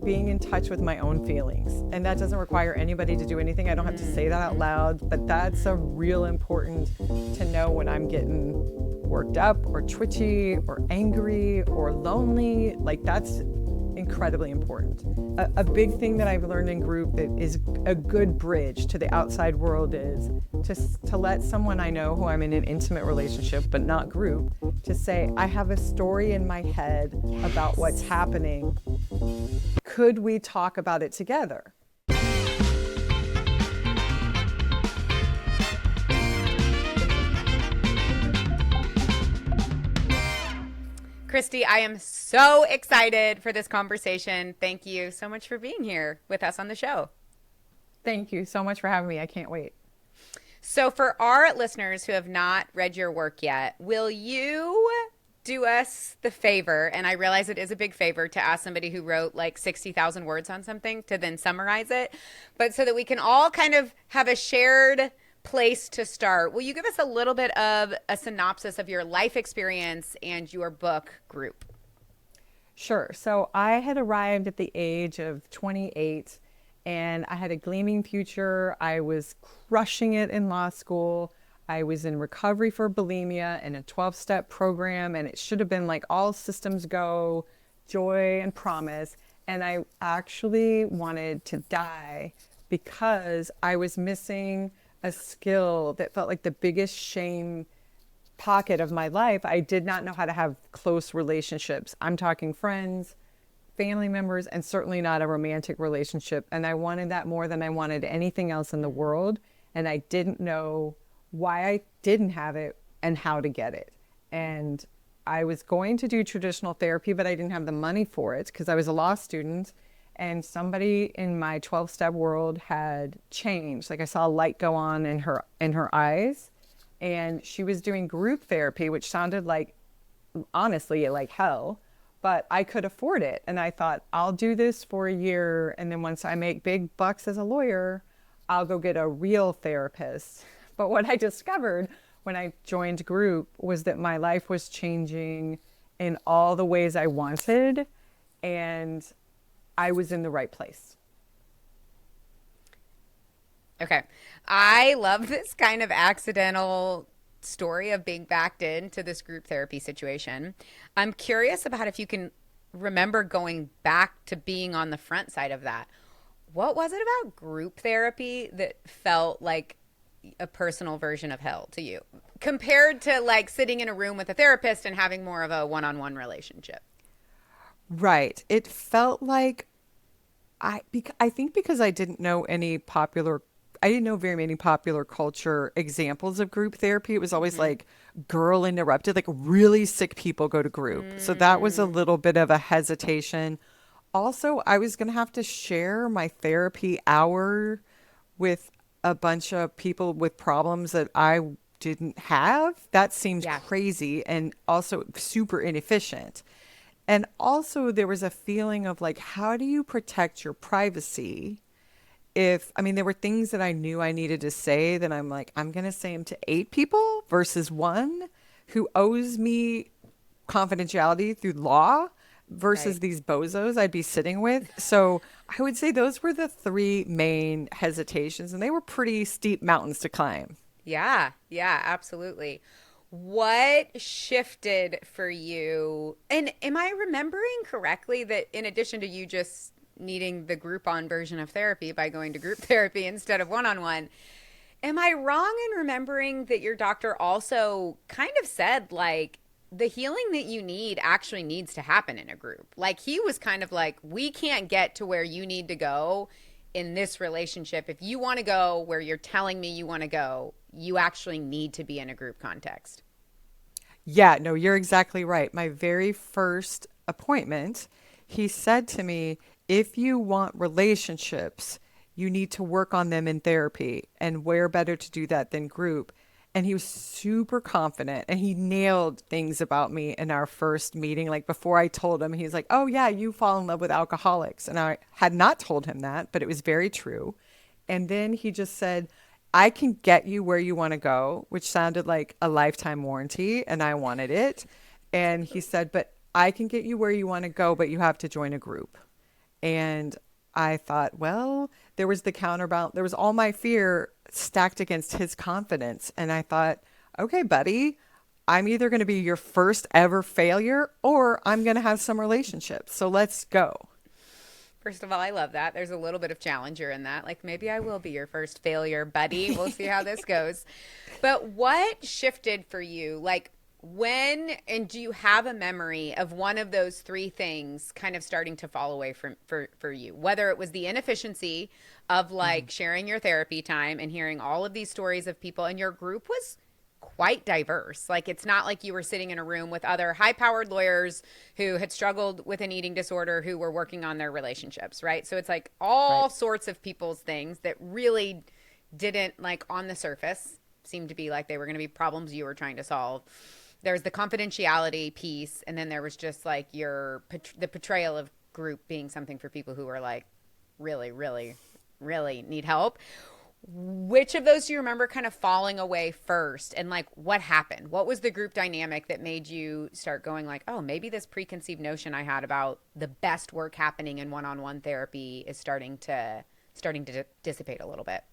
being in touch with my own feelings. And that doesn't require anybody to do anything. I don't have to say that out loud, but that's a real important to know when I'm getting worked up or twitchy or angry or lonely. Like, that's incredibly important. A big thing that I've learned in group that is a good bridge to the outside world is to let someone I know who I'm in an intimate relationship, but not group, to say, I have a story in my head about what's happening. Could we talk about it together? Christie, I am so excited for this conversation. Thank you so much for being here with us on the show. Thank you so much for having me. I can't wait. So for our listeners who have not read your work yet, will you do us the favor, and I realize it is a big favor to ask somebody who wrote like 60,000 words on something to then summarize it, but so that we can all kind of have a shared place to start, will you give us a little bit of a synopsis of your life experience and your book Group? Sure. So I had arrived at the age of 28 and I had a gleaming future. I was crushing it in law school. I was in recovery for bulimia in a 12-step program, and it should have been like all systems go, joy and promise. And I actually wanted to die because I was missing a skill that felt like the biggest shame pocket of my life. I did not know how to have close relationships. I'm talking friends, family members, and certainly not a romantic relationship. And I wanted that more than I wanted anything else in the world. And I didn't know why I didn't have it and how to get it. And I was going to do traditional therapy, but I didn't have the money for it because I was a law student. And somebody in my 12-step world had changed. Like, I saw a light go on in her eyes, and she was doing group therapy, which sounded like, honestly, like hell, but I could afford it. And I thought, I'll do this for a year, and then once I make big bucks as a lawyer, I'll go get a real therapist. But what I discovered when I joined group was that my life was changing in all the ways I wanted, and I was in the right place. Okay. I love this kind of accidental story of being backed into this group therapy situation. I'm curious about if you can remember going back to being on the front side of that. What was it about group therapy that felt like a personal version of hell to you compared to like sitting in a room with a therapist and having more of a one-on-one relationship? Right. It felt like I think because I didn't know very many popular culture examples of group therapy. It was always like Girl Interrupted, like really sick people go to group. So that was a little bit of a hesitation. Also, I was going to have to share my therapy hour with a bunch of people with problems that I didn't have. That seemed crazy and also super inefficient. And also there was a feeling of like, how do you protect your privacy? There were things that I knew I needed to say that I'm like, I'm going to say them to 8 people versus 1 who owes me confidentiality through law versus these bozos I'd be sitting with. So I would say those were the 3 main hesitations, and they were pretty steep mountains to climb. Yeah, absolutely. What shifted for you? And am I remembering correctly that in addition to you just needing the Groupon version of therapy by going to group therapy instead of one-on-one, am I wrong in remembering that your doctor also kind of said like the healing that you need actually needs to happen in a group? Like he was kind of like, we can't get to where you need to go in this relationship. If you want to go where you're telling me you want to go, you actually need to be in a group context. Yeah, no, you're exactly right. My very first appointment, he said to me, if you want relationships, you need to work on them in therapy. And where better to do that than group? And he was super confident, and he nailed things about me in our first meeting. Like before I told him, he's like, oh yeah, you fall in love with alcoholics. And I had not told him that, but it was very true. And then he just said, I can get you where you want to go, which sounded like a lifetime warranty, and I wanted it. And he said, but I can get you where you want to go, but you have to join a group. And I thought, well, there was the counterbalance. There was all my fear stacked against his confidence. And I thought, okay, buddy, I'm either going to be your first ever failure or I'm going to have some relationships. So let's go. First of all, I love that. There's a little bit of challenger in that. Like, maybe I will be your first failure, buddy. We'll see how this goes. But what shifted for you? Like, when, and do you have a memory of one of those three things kind of starting to fall away from for you? Whether it was the inefficiency of Mhm. like sharing your therapy time and hearing all of these stories of people, and your group was quite diverse. Like, it's not like you were sitting in a room with other high powered lawyers who had struggled with an eating disorder who were working on their relationships, right? So it's like Right. all sorts of people's things that really didn't, like, on the surface, seem to be like they were going to be problems you were trying to solve. There's the confidentiality piece, and then there was just like the portrayal of group being something for people who were like really, really, really need help. Which of those do you remember kind of falling away first, and like what happened? What was the group dynamic that made you start going like, oh, maybe this preconceived notion I had about the best work happening in one-on-one therapy is starting to dissipate a little bit?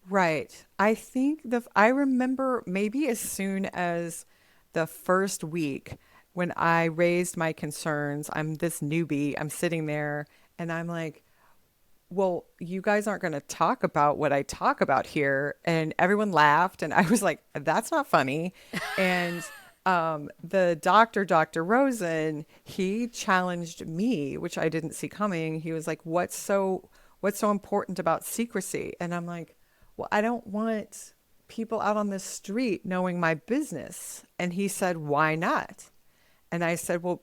Right. I remember maybe as soon as the first week when I raised my concerns. I'm this newbie. I'm sitting there and I'm like, well, you guys aren't going to talk about what I talk about here. And everyone laughed. And I was like, that's not funny. And the doctor, Dr. Rosen, he challenged me, which I didn't see coming. He was like, what's so important about secrecy? And I'm like, well, I don't want people out on the street knowing my business. And he said, why not? And I said, well,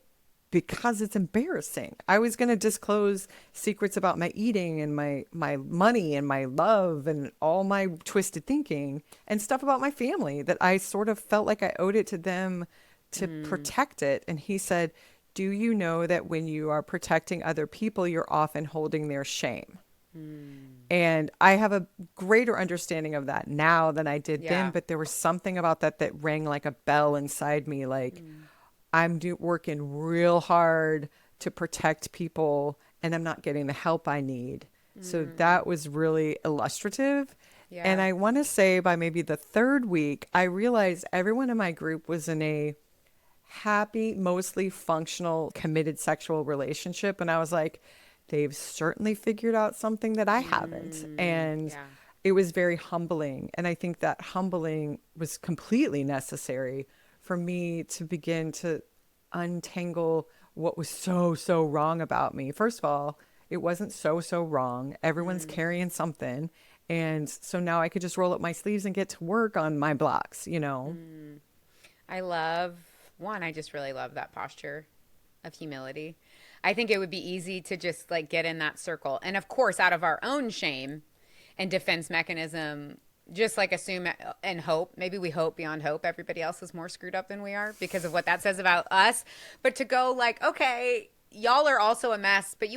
because it's embarrassing. I was going to disclose secrets about my eating and my money and my love and all my twisted thinking and stuff about my family that I sort of felt like I owed it to them to Mm, protect it. And he said, do you know that when you are protecting other people, you're often holding their shame? mm, And I have a greater understanding of that now than I did then, yeah. but there was something about that that rang like a bell inside me, like Mm, working real hard to protect people and I'm not getting the help I need. So mm, that was really illustrative. And yeah. I want to say by maybe the third week, I realized everyone in my group was in a happy, mostly functional, committed sexual relationship. And I was like, they've certainly figured out something that I haven't. And Yeah. it was very humbling. And I think that humbling was completely necessary for me to begin to untangle what was so wrong about me. First of all, it wasn't so wrong. Everyone's Mm, carrying something. And so now I could just roll up my sleeves and get to work on my blocks, you know? mm. I love one. I just really love that posture of humility. I think it would be easy to just like get in that circle. And of course, out of our own shame and defense mechanism, just like assume and hope. Maybe we hope beyond hope everybody else is more screwed up than we are because of what that says about us. But to go like, okay, y'all are also a mess, but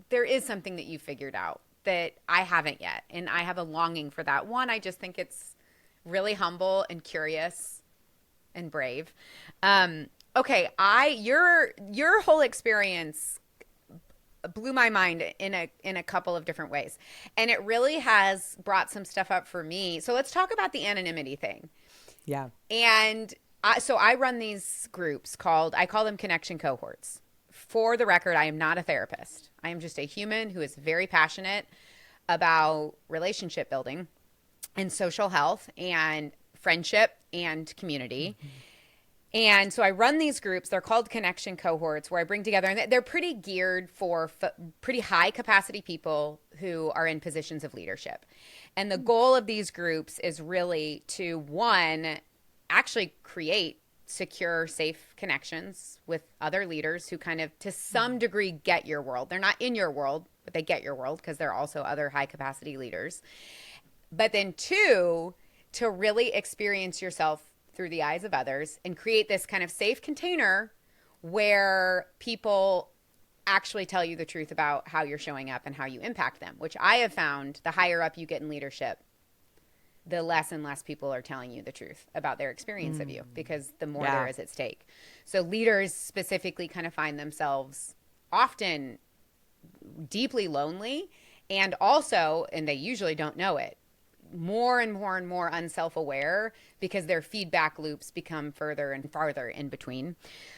there is something that you figured out that I haven't yet. And I have a longing for that. One, I just think it's really humble and curious and brave. Okay, I your whole experience blew my mind in a couple of different ways, and it really has brought some stuff up for me. So let's talk about the anonymity thing. Yeah. And I run these groups called I call them connection cohorts. For the record, I am not a therapist. I am just a human who is very passionate about relationship building and social health and friendship and community. Mhm. And so I run these groups. They're called connection cohorts where I bring together, and they're pretty geared for pretty high capacity people who are in positions of leadership. And the goal of these groups is really to, one, actually create secure, safe connections with other leaders who kind of, to some degree, get your world. They're not in your world, but they get your world because they're also other high capacity leaders. But then, two, to really experience yourself through the eyes of others and create this kind of safe container where people actually tell you the truth about how you're showing up and how you impact them, which I have found the higher up you get in leadership, the less and less people are telling you the truth about their experience of Mm. you because the more there Yeah. is at stake. So leaders specifically kind of find themselves often deeply lonely, and also, and they usually don't know it, more and more and more unself-aware because their feedback loops become further and farther in between.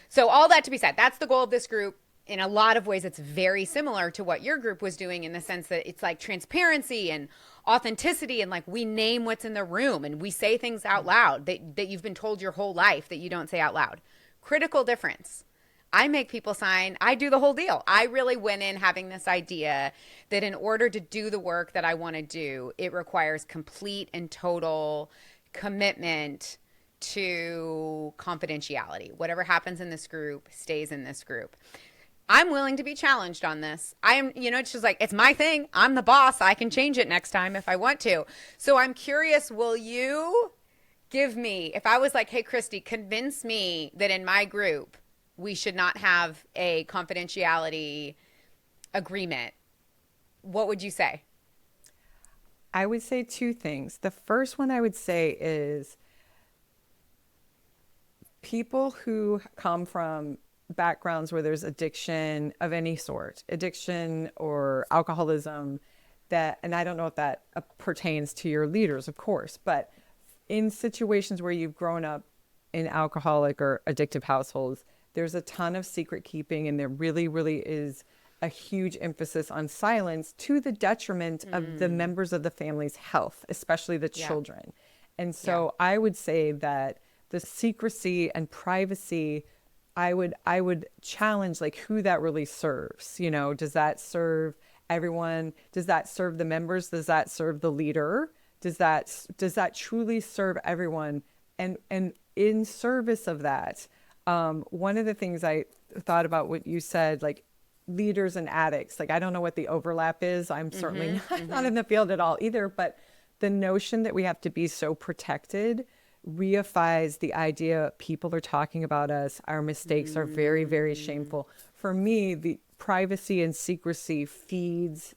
So all that to be said, that's the goal of this group. In a lot of ways, it's very similar to what your group was doing, in the sense that it's like transparency and authenticity, and like we name what's in the room and we say things out loud that you've been told your whole life that you don't say out loud. Critical difference. I make people sign. I do the whole deal. I really went in having this idea that in order to do the work that I want to do, it requires complete and total commitment to confidentiality. Whatever happens in this group stays in this group. I'm willing to be challenged on this. I am, it's just like, it's my thing. I'm the boss. I can change it next time if I want to. So I'm curious, will you give me, if I was like, hey, Christie, convince me that in my group, we should not have a confidentiality agreement, what would you say? I would say two things. The first one I would say is people who come from backgrounds where there's addiction of any sort, addiction or alcoholism, that, and I don't know if that pertains to your leaders, of course, but in situations where you've grown up in alcoholic or addictive households, there's a ton of secret keeping, and there really, really is a huge emphasis on silence to the detriment of the members of the family's health, especially the children. And so I would say that the secrecy and privacy, I would challenge like who that really serves. Does that serve everyone? Does that serve the members? Does that serve the leader? Does that truly serve everyone? And in service of that, one of the things I thought about what you said, like leaders and addicts, like I don't know what the overlap is. I'm certainly not in the field at all either, but the notion that we have to be so protected reifies the idea people are talking about us. Our mistakes are very, very shameful. For me, the privacy and secrecy feeds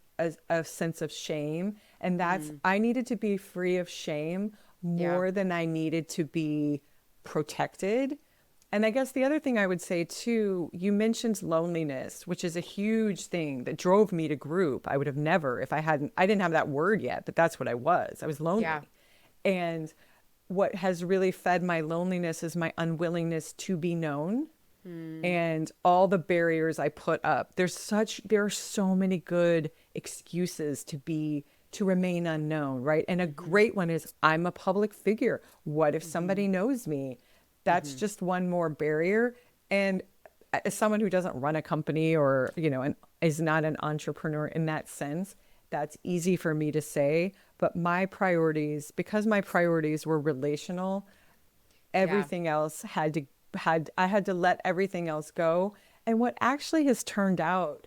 a sense of shame. And that's, I needed to be free of shame more than I needed to be protected. And I guess the other thing I would say too, you mentioned loneliness, which is a huge thing that drove me to group. I would have never, if I didn't have that word yet, but that's what I was. I was lonely. Yeah. And what has really fed my loneliness is my unwillingness to be known and all the barriers I put up. There are so many good excuses to remain unknown, right? And a great one is I'm a public figure. What if somebody knows me? That's just one more barrier. And as someone who doesn't run a company or, and is not an entrepreneur in that sense, that's easy for me to say. But because my priorities were relational, everything else I had to let everything else go. And what actually has turned out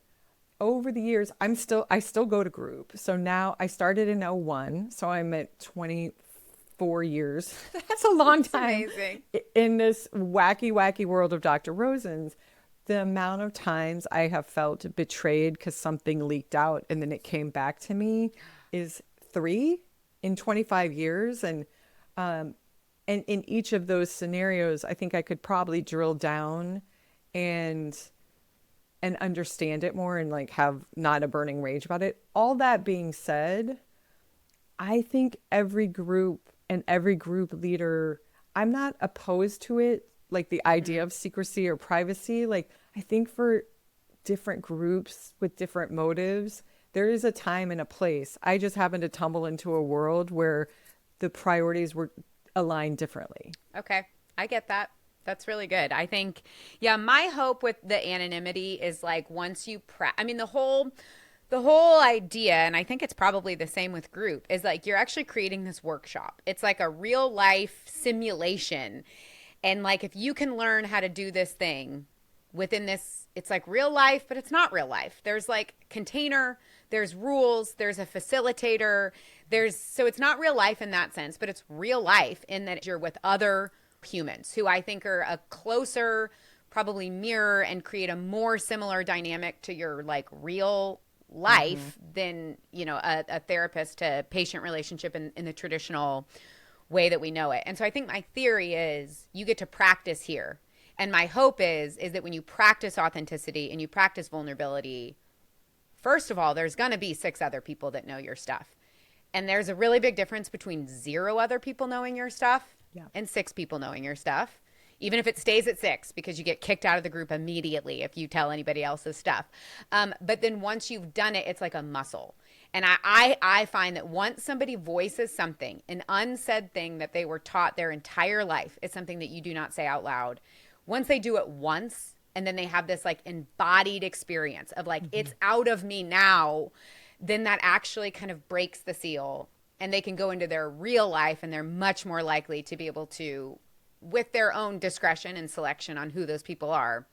over the years, I still go to group. So now I started in '01, so I'm at 24 years. That's a long time. Amazing. In this wacky, wacky world of Dr. Rosen's. The amount of times I have felt betrayed because something leaked out and then it came back to me is 3 in 25 years. And in each of those scenarios, I think I could probably drill down and understand it more and like have not a burning rage about it. All that being said, I think every group and every group leader, I'm not opposed to it, like the idea of secrecy or privacy. Like I think for different groups with different motives, there is a time and a place. I just happened to tumble into a world where the priorities were aligned differently. Okay, I get that. That's really good. I think, my hope with the anonymity is like once you the whole idea, and I think it's probably the same with group, is like you're actually creating this workshop. It's like a real life simulation. And like if you can learn how to do this thing within this, it's like real life, but it's not real life. There's like container, there's rules, there's a facilitator, so it's not real life in that sense, but it's real life in that you're with other humans who I think are a closer, probably mirror and create a more similar dynamic to your like real life than, a therapist to patient relationship in the traditional way that we know it. And so I think my theory is you get to practice here. And my hope is that when you practice authenticity and you practice vulnerability first of all, there's going to be six other people that know your stuff. And there's a really big difference between zero other people knowing your stuff Yeah. and six people knowing your stuff, even if it stays at six, because you get kicked out of the group immediately if you tell anybody else's stuff. But then once you've done it, it's like a muscle. And I find that once somebody voices something, an unsaid thing that they were taught their entire life, is something that you do not say out loud. Once they do it once, and then they have this like embodied experience of like, it's out of me now, then that actually kind of breaks the seal, and they can go into their real life, and they're much more likely to be able to, with their own discretion and selection on who those people are,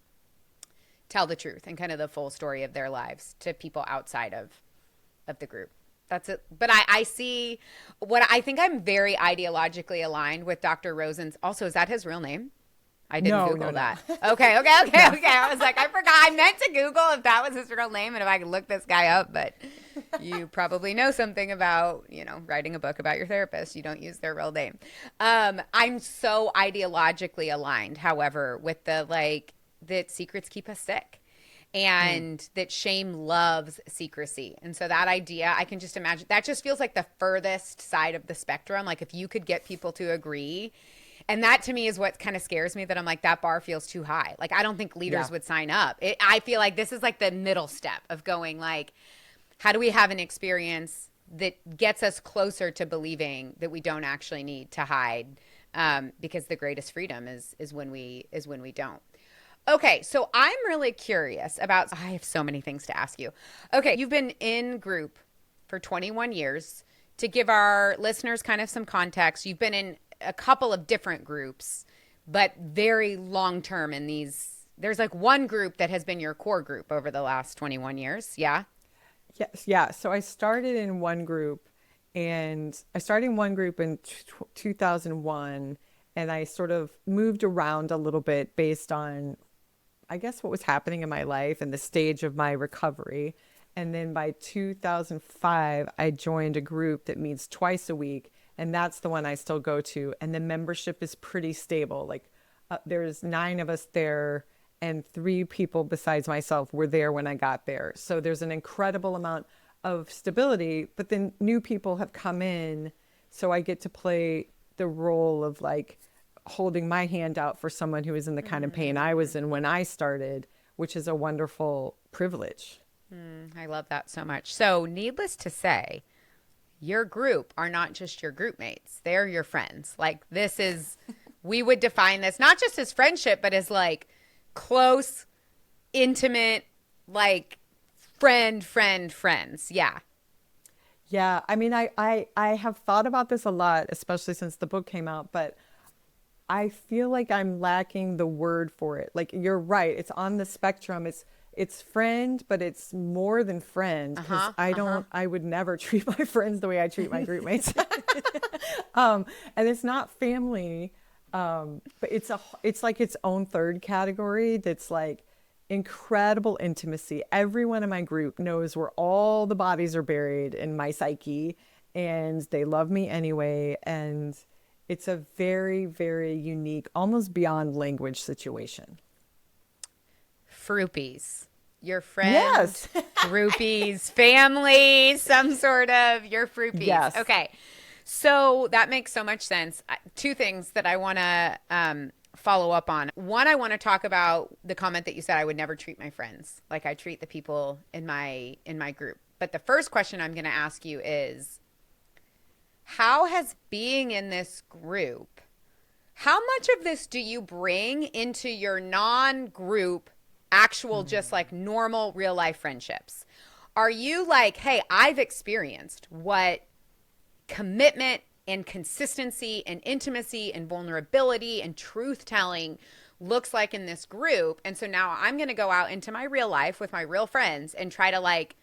tell the truth and kind of the full story of their lives to people outside of the group. That's it. But I see what I think. I'm very ideologically aligned with Dr. Rosen's. Also, is that his real name? I didn't Google that. Okay. I was like, I forgot. I meant to Google if that was his real name and if I could look this guy up. But you probably know something about, writing a book about your therapist. You don't use their real name. I'm so ideologically aligned, however, with the that secrets keep us sick. And that shame loves secrecy. And so that idea, I can just imagine, that just feels like the furthest side of the spectrum. Like if you could get people to agree. And that to me is what kind of scares me, that I'm like, that bar feels too high. Like I don't think leaders would sign up. I feel like this is like the middle step of going like, how do we have an experience that gets us closer to believing that we don't actually need to hide? Because the greatest freedom is when we don't. Okay, so I'm really curious about, I have so many things to ask you. Okay, you've been in group for 21 years. To give our listeners kind of some context, you've been in a couple of different groups, but very long term in these. There's like one group that has been your core group over the last 21 years. Yeah? Yes. Yeah. So I started in one group, and I started in one group in 2001, and I sort of moved around a little bit based on, I guess, what was happening in my life and the stage of my recovery. And then by 2005, I joined a group that meets twice a week, and that's the one I still go to. And the membership is pretty stable. Like there's 9 of us there, and 3 people besides myself were there when I got there. So there's an incredible amount of stability, but then new people have come in. So I get to play the role of like holding my hand out for someone who is in the kind of pain I was in when I started, which is a wonderful privilege. I love that so much. So needless to say, your group are not just your group mates. They're your friends. Like this is, we would define this not just as friendship, but as like close, intimate, like friends. Yeah. Yeah. I mean, I have thought about this a lot, especially since the book came out, but I feel like I'm lacking the word for it. Like you're right. It's on the spectrum. It's friend, but it's more than friend, because I would never treat my friends the way I treat my group mates. And it's not family. But it's like its own third category that's like incredible intimacy. Everyone in my group knows where all the bodies are buried in my psyche, and they love me anyway. And it's a very, very unique, almost beyond language situation. Froupies. Your friends, Yes. groupies, family, some sort of your froupies. Yes. Okay. So that makes so much sense. 2 things that I want to follow up on. One, I want to talk about the comment that you said I would never treat my friends like I treat the people in my group. But the first question I'm going to ask you is, how has being in this group, how much of this do you bring into your non-group actual, just like normal real life friendships? Are you like, hey, I've experienced what commitment and consistency and intimacy and vulnerability and truth telling looks like in this group, and so now I'm going to go out into my real life with my real friends and try to like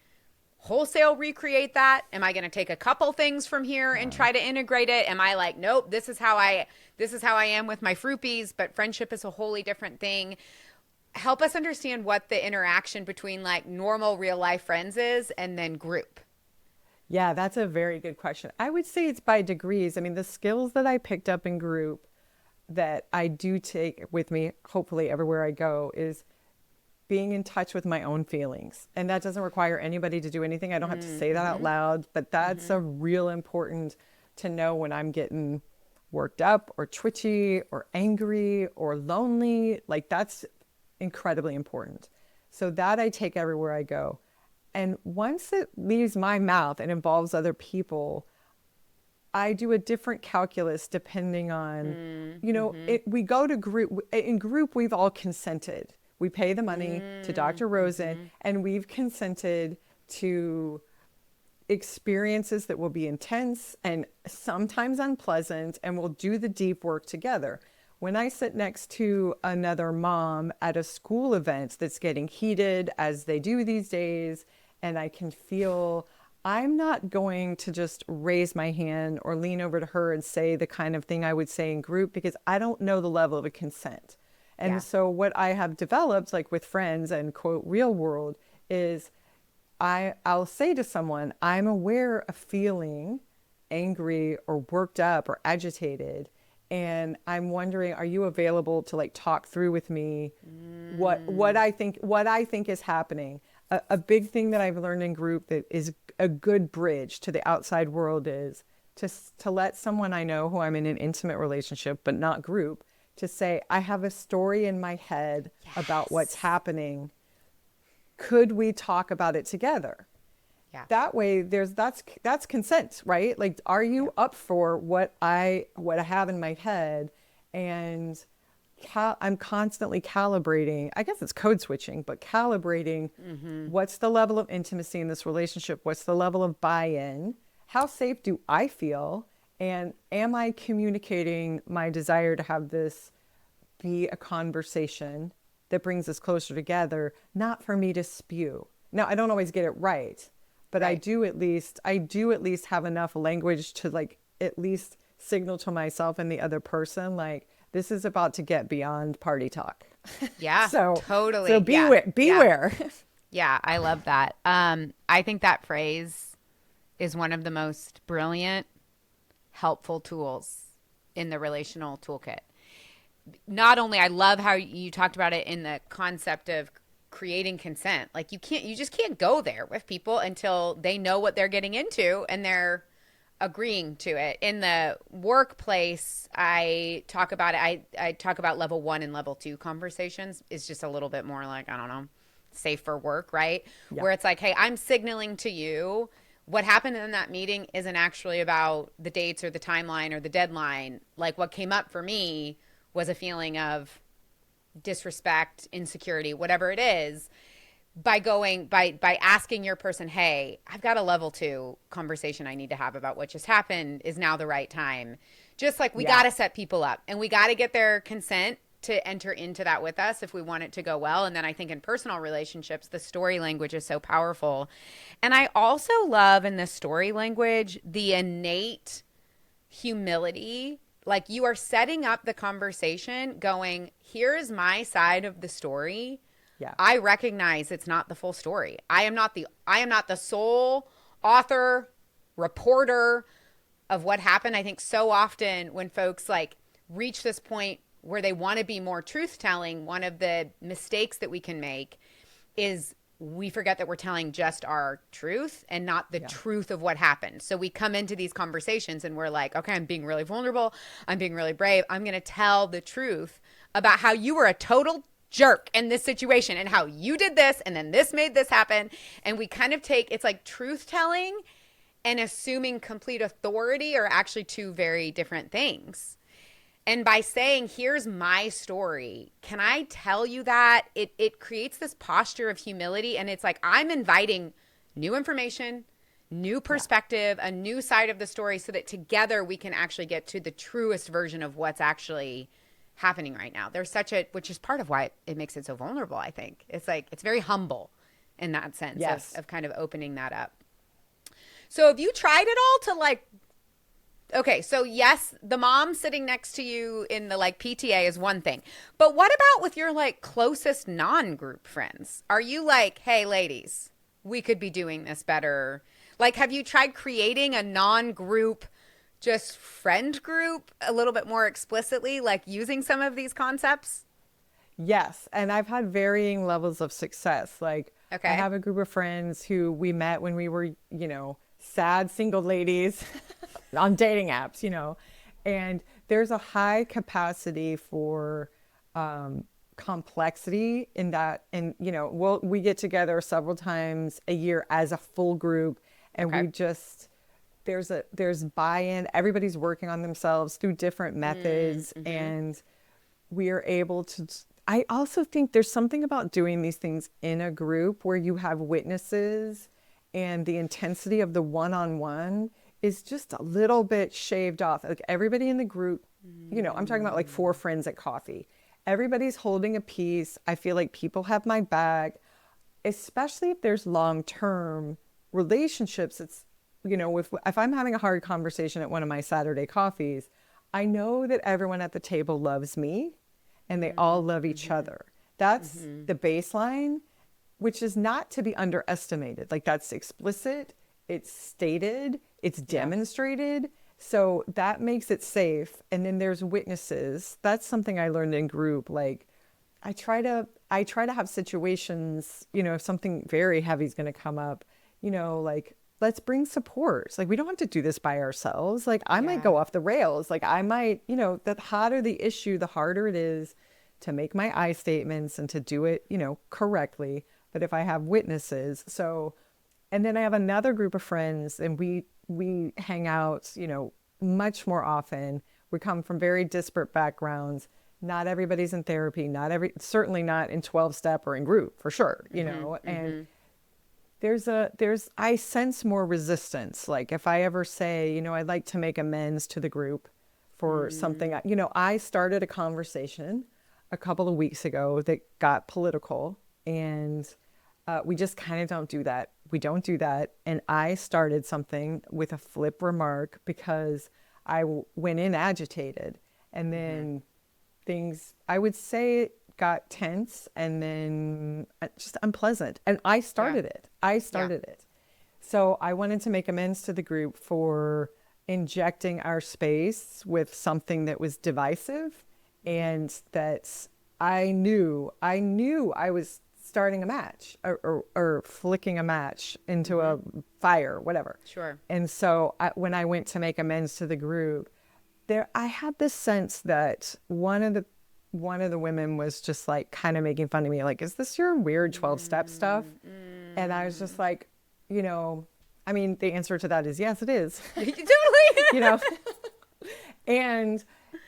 wholesale recreate that? Am I going to take a couple things from here and try to integrate it? Am I like, nope, this is how I am with my froupies, but friendship is a wholly different thing? Help us understand what the interaction between like normal real life friends is and then group. Yeah, that's a very good question. I would say it's by degrees. I mean, the skills that I picked up in group that I do take with me, hopefully everywhere I go, is being in touch with my own feelings. And that doesn't require anybody to do anything. I don't have to say that out loud, but that's a real important to know when I'm getting worked up or twitchy or angry or lonely. Like that's incredibly important. So that I take everywhere I go. And once it leaves my mouth and involves other people, I do a different calculus depending on, we go to group, in group, we've all consented. We pay the money to Dr. Rosen, and we've consented to experiences that will be intense and sometimes unpleasant, and we'll do the deep work together. When I sit next to another mom at a school event that's getting heated, as they do these days, and I can feel I'm not going to just raise my hand or lean over to her and say the kind of thing I would say in group because I don't know the level of consent. And Yeah. so what I have developed, like with friends and quote real world, is I'll say to someone, I'm aware of feeling angry or worked up or agitated. And I'm wondering, are you available to like talk through with me what I think is happening? A big thing that I've learned in group that is a good bridge to the outside world is to let someone I know who I'm in an intimate relationship, but not group, to say, I have a story in my head about what's Yes. happening. Could we talk about it together? Yeah. That way that's consent, right? Like, are you up for what I have in my head? And I'm constantly calibrating. I guess it's code switching, but calibrating what's the level of intimacy in this relationship? What's the level of buy-in? How safe do I feel? And am I communicating my desire to have this be a conversation that brings us closer together, not for me to spew? Now, I don't always get it right, but I Right. do at least have enough language to like at least signal to myself and the other person like this is about to get beyond party talk. Yeah, So totally. Yeah. Yeah. beware. Yeah, I love that. I think that phrase is one of the most brilliant, helpful tools in the relational toolkit. Not only I love how you talked about it in the concept of creating consent. Like you just can't go there with people until they know what they're getting into and they're agreeing to it. In the workplace, I talk about it. I talk about level 1 and level 2 conversations is just a little bit more like, I don't know, safe for work, right? Yeah. Where it's like, hey, I'm signaling to you what happened in that meeting isn't actually about the dates or the timeline or the deadline. Like what came up for me was a feeling of disrespect, insecurity, whatever it is, by asking your person, hey, I've got a level 2 conversation I need to have about what just happened. Is now the right time? Just like we Yeah. got to set people up and we got to get their consent to enter into that with us if we want it to go well. And then I think in personal relationships, the story language is so powerful. And I also love in the story language the innate humility. Like you are setting up the conversation going, here's my side of the story. Yeah. I recognize it's not the full story. I am not the sole author, reporter of what happened. I think so often when folks like reach this point where they want to be more truth telling, one of the mistakes that we can make is we forget that we're telling just our truth and not the truth of what happened. So we come into these conversations and we're like, okay, I'm being really vulnerable. I'm being really brave. I'm going to tell the truth about how you were a total jerk in this situation and how you did this and then this made this happen. And we kind of take, it's like truth telling and assuming complete authority are actually two very different things. And by saying, here's my story, can I tell you that? It creates this posture of humility. And it's like, I'm inviting new information, new perspective, a new side of the story so that together we can actually get to the truest version of what's actually happening right now. There's such a, which is part of why it makes it so vulnerable, I think. It's like, it's very humble in that sense Yes. of kind of opening that up. So have you tried it all to like, okay, so yes, the mom sitting next to you in the like PTA is one thing. But what about with your like closest non-group friends? Are you like, hey ladies, we could be doing this better? Like have you tried creating a non-group just friend group a little bit more explicitly, like using some of these concepts? Yes, and I've had varying levels of success. Like I Okay. have a group of friends who we met when we were, sad single ladies on dating apps, and there's a high capacity for complexity in that. And, we get together several times a year as a full group, and Okay. we just, there's buy-in. Everybody's working on themselves through different methods, Mm-hmm. and we are able to. I also think there's something about doing these things in a group where you have witnesses, and the intensity of the one-on-one is just a little bit shaved off. Like everybody in the group, I'm talking about like four friends at coffee. Everybody's holding a piece. I feel like people have my back, especially if there's long-term relationships. It's, if I'm having a hard conversation at one of my Saturday coffees, I know that everyone at the table loves me and they all love each Mm-hmm. other. That's Mm-hmm. the baseline, which is not to be underestimated. Like that's explicit, it's stated, it's Yeah. demonstrated. So that makes it safe. And then there's witnesses. That's something I learned in group. Like I try to have situations, if something very heavy is going to come up, like let's bring support. Like we don't have to do this by ourselves. Like I might Yeah. go off the rails. Like I might, the hotter the issue, the harder it is to make my I statements and to do it, correctly. But if I have witnesses, so and then I have another group of friends and we hang out, much more often. We come from very disparate backgrounds. Not everybody's in therapy, certainly not in 12 step or in group for sure, Mm-hmm. and Mm-hmm. I sense more resistance. Like if I ever say, I'd like to make amends to the group for something, Mm. I started a conversation a couple of weeks ago that got political, and we just kind of don't do that. We don't do that. And I started something with a flip remark because went in agitated, and Mm-hmm. then things, I would say, got tense and then just unpleasant. And I Yeah. started it. I Yeah. started it. So I wanted to make amends to the group for injecting our space with something that was divisive, Mm-hmm. and that I knew I was starting a match, or flicking a match into Mm-hmm. a fire, whatever. Sure. And so when I went to make amends to the group, I had this sense that one of the women was just like kind of making fun of me, like, is this your weird 12 step stuff? Mm, And I was just mm. like, you know, I mean, the answer to that is yes, it is. you Totally. know, and,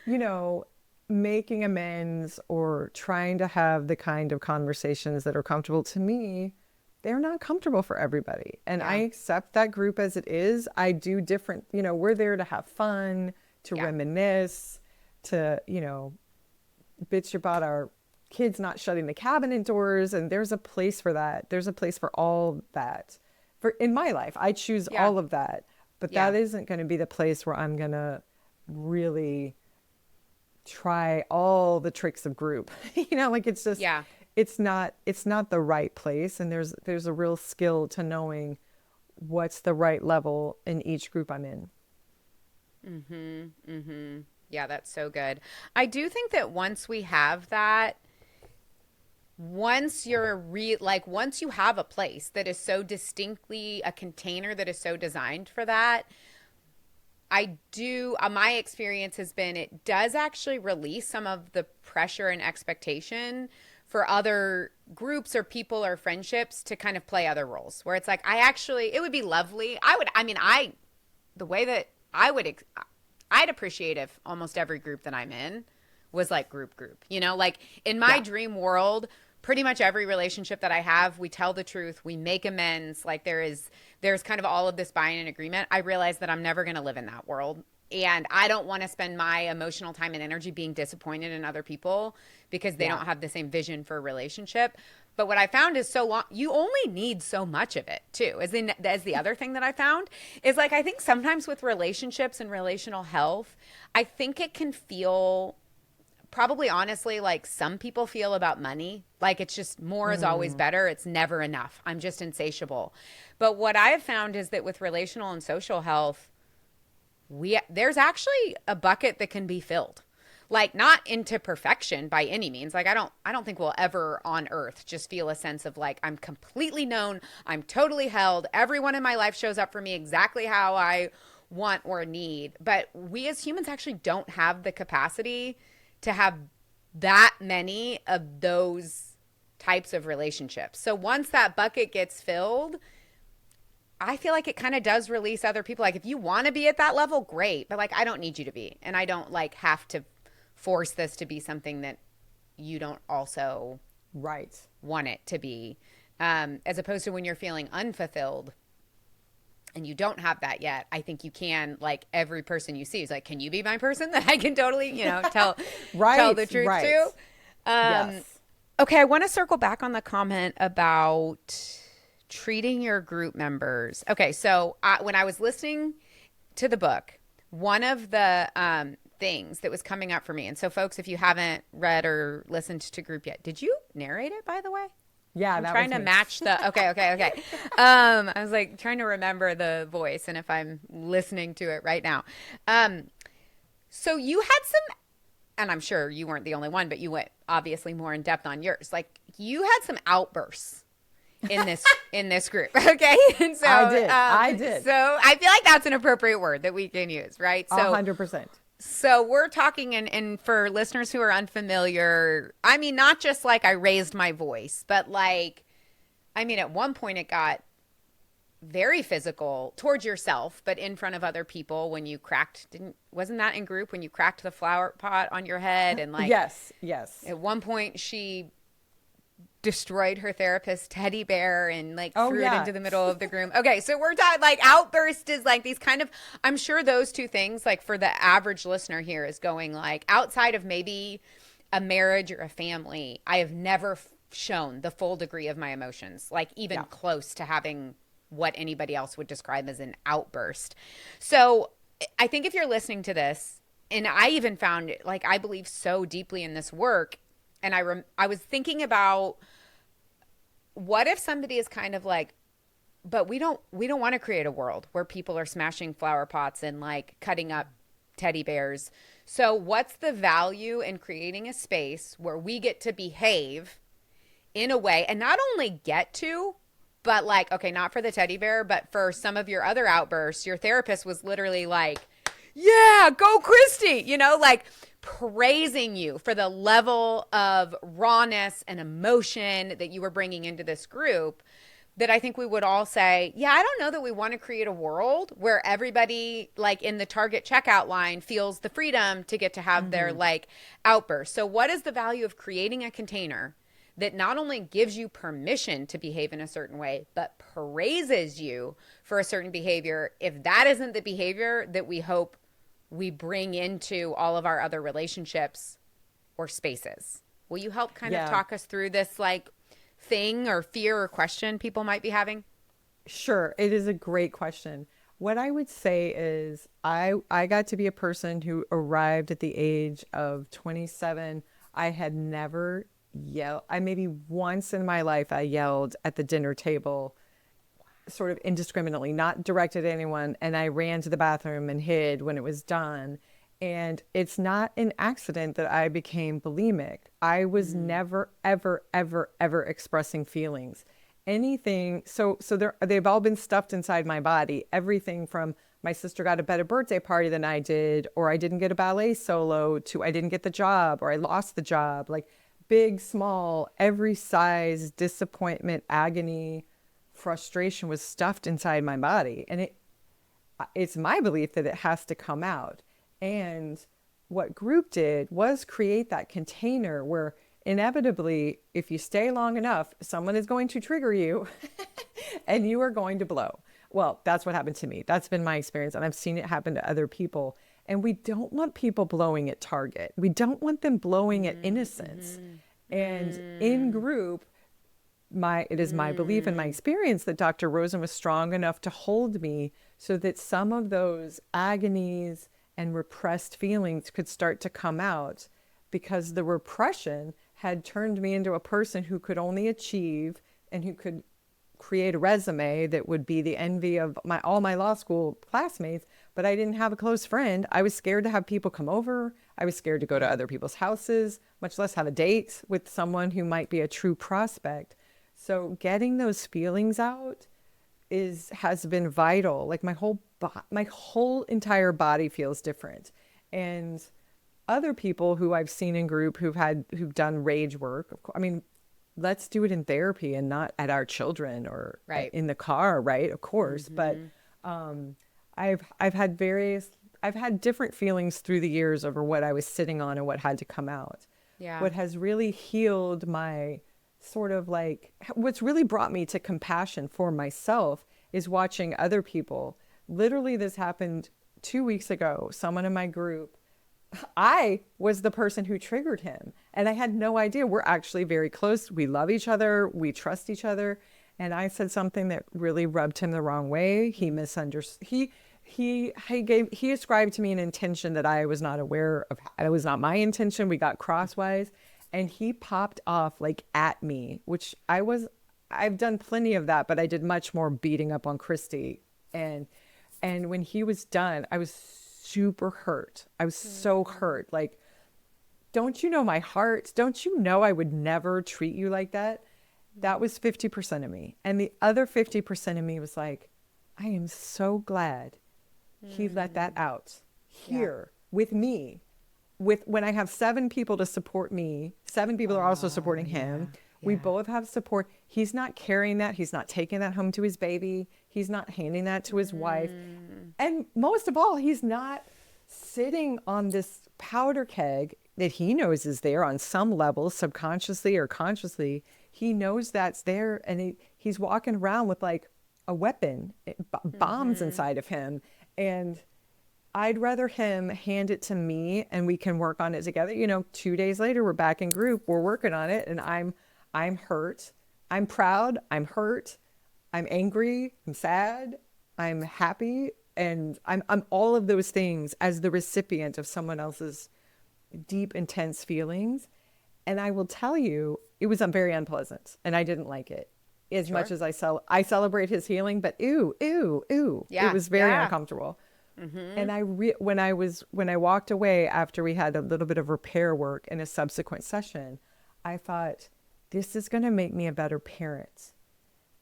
you know, making amends or trying to have the kind of conversations that are comfortable to me, they're not comfortable for everybody. And I Yeah. accept that group as it is. I do different, we're there to have fun, to Yeah. reminisce, to, bitch about our kids not shutting the cabinet doors. And there's a place for that. There's a place for all that. For in my life, I choose Yeah. all of that. But Yeah. that isn't going to be the place where I'm going to really try all the tricks of group. Like Yeah. it's not the right place, and there's a real skill to knowing what's the right level in each group I'm in. Mm-hmm. Mm-hmm. Yeah, that's so good. I do think that once we have that, once you have a place that is so distinctly a container that is so designed for that, I do, my experience has been it does actually release some of the pressure and expectation for other groups or people or friendships to kind of play other roles where it's like, it would be lovely. The way that I'd appreciate if almost every group that I'm in was like group. Like in my Yeah. dream world, pretty much every relationship that I have, we tell the truth, we make amends. Like there's kind of all of this buy-in and agreement. I realize that I'm never going to live in that world. And I don't want to spend my emotional time and energy being disappointed in other people because they Yeah. don't have the same vision for a relationship. But what I found is so long, you only need so much of it too. As the other thing that I found is like, I think sometimes with relationships and relational health, I think it can feel probably honestly like some people feel about money. Like it's just more is always Mm. better. It's never enough. I'm just insatiable. But what I have found is that with relational and social health, there's actually a bucket that can be filled. like not into perfection by any means. Like I don't think we'll ever on earth just feel a sense of like I'm completely known, I'm totally held, everyone in my life shows up for me exactly how I want or need. But we as humans actually don't have the capacity to have that many of those types of relationships. So once that bucket gets filled, I feel like it kind of does release other people. Like if you want to be at that level, great. But like I don't need you to be. And I don't like have to force this to be something that you don't also Right. want it to be. As opposed to when you're feeling unfulfilled and you don't have that yet, I think you can, like every person you see is like, can you be my person that I can totally, tell Right. tell the truth Right. to? Yes. Okay, I want to circle back on the comment about treating your group members. Okay, so when I was listening to the book, one of the things that was coming up for me, and so folks, if you haven't read or listened to group yet, did you narrate it, by the way? Yeah, I'm that trying was to me. match the okay. I was like trying to remember the voice and if I'm listening to it right now. So you had some, and I'm sure you weren't the only one, but you went obviously more in depth on yours. Like you had some outbursts in this group, okay? And so I did. So I feel like that's an appropriate word that we can use, right? So 100%. so we're talking, and for listeners who are unfamiliar, I mean, not just like I raised my voice, but like, I mean, at one point it got very physical towards yourself, but in front of other people when you wasn't that in group when you cracked the flower pot on your head? And like, Yes. Yes. at one point she destroyed her therapist's teddy bear and like Oh, threw it yeah. into the middle of the room. Okay, so we're talking like outburst is like these kind of, I'm sure those two things, like for the average listener here, is going like outside of maybe a marriage or a family, I have never shown the full degree of my emotions, like even Yeah. close to having what anybody else would describe as an outburst. So I think if you're listening to this, and I even found it, like I believe so deeply in this work, and I was thinking about what if somebody is kind of like, but we don't want to create a world where people are smashing flower pots and like cutting up teddy bears. So what's the value in creating a space where we get to behave in a way, and not only get to, but like, okay, not for the teddy bear, but for some of your other outbursts, your therapist was literally like, yeah, go Christie, like praising you for the level of rawness and emotion that you were bringing into this group, that I think we would all say, yeah, I don't know that we want to create a world where everybody like in the Target checkout line feels the freedom to get to have their like outburst. So what is the value of creating a container that not only gives you permission to behave in a certain way, but praises you for a certain behavior, if that isn't the behavior that we hope we bring into all of our other relationships or spaces? Will you help kind of Yeah. talk us through this like thing or fear or question people might be having? Sure. It is a great question. What I would say is I got to be a person who arrived at the age of 27. I had never yelled. I maybe once in my life I yelled at the dinner table sort of indiscriminately, not directed at anyone. And I ran to the bathroom and hid when it was done. And it's not an accident that I became bulimic. I was never, ever, ever, ever expressing feelings. Anything. So they've all been stuffed inside my body. Everything from my sister got a better birthday party than I did, or I didn't get a ballet solo, to I didn't get the job, or I lost the job. Like big, small, every size, disappointment, agony, frustration was stuffed inside my body. And it's my belief that it has to come out. And what group did was create that container where inevitably, if you stay long enough, someone is going to trigger you and you are going to blow. Well, that's what happened to me. That's been my experience. And I've seen it happen to other people. And we don't want people blowing at Target. We don't want them blowing at innocence. And in group, it is my belief and my experience that Dr. Rosen was strong enough to hold me so that some of those agonies and repressed feelings could start to come out, because the repression had turned me into a person who could only achieve and who could create a resume that would be the envy of all my law school classmates, but I didn't have a close friend. I was scared to have people come over. I was scared to go to other people's houses, much less have a date with someone who might be a true prospect. So getting those feelings out is has been vital. Like my whole entire body feels different. And other people who I've seen in group who've done rage work, of course, I mean, let's do it in therapy and not at our children or Right. in the car, right? Of course. But um, I've had I've had different feelings through the years over what I was sitting on and what had to come out. Yeah. What has really healed my sort of like, what's really brought me to compassion for myself is watching other people. Literally, this happened 2 weeks ago. Someone in my group, I was the person who triggered him, and I had no idea. We're actually very close. We love each other. We trust each other. And I said something that really rubbed him the wrong way. He misunderstood. He ascribed to me an intention that I was not aware of. It was not my intention. We got crosswise, and he popped off like at me, which I've done plenty of that, but I did much more beating up on Christy. And when he was done, I was super hurt. I was so hurt. Like, don't you know my heart? Don't you know I would never treat you like that? That was 50% of me. And the other 50% of me was like, I am so glad he let that out here with me. With when I have 7 people to support me, 7 people are also supporting him. We both have support. He's not carrying that. He's not taking that home to his baby. He's not handing that to his wife. And most of all, he's not sitting on this powder keg that he knows is there on some level, subconsciously or consciously. He knows that's there, and he's walking around with like a weapon, bombs inside of him. And I'd rather him hand it to me and we can work on it together. 2 days later, we're back in group, we're working on it, and I'm hurt. I'm proud. I'm hurt. I'm angry. I'm sad. I'm happy. And I'm all of those things as the recipient of someone else's deep, intense feelings. And I will tell you, it was very unpleasant, and I didn't like it as Sure. much as I celebrate his healing, but ew, ew, ew. Yeah. It was very Yeah. uncomfortable. And when I walked away after we had a little bit of repair work in a subsequent session, I thought, this is going to make me a better parent.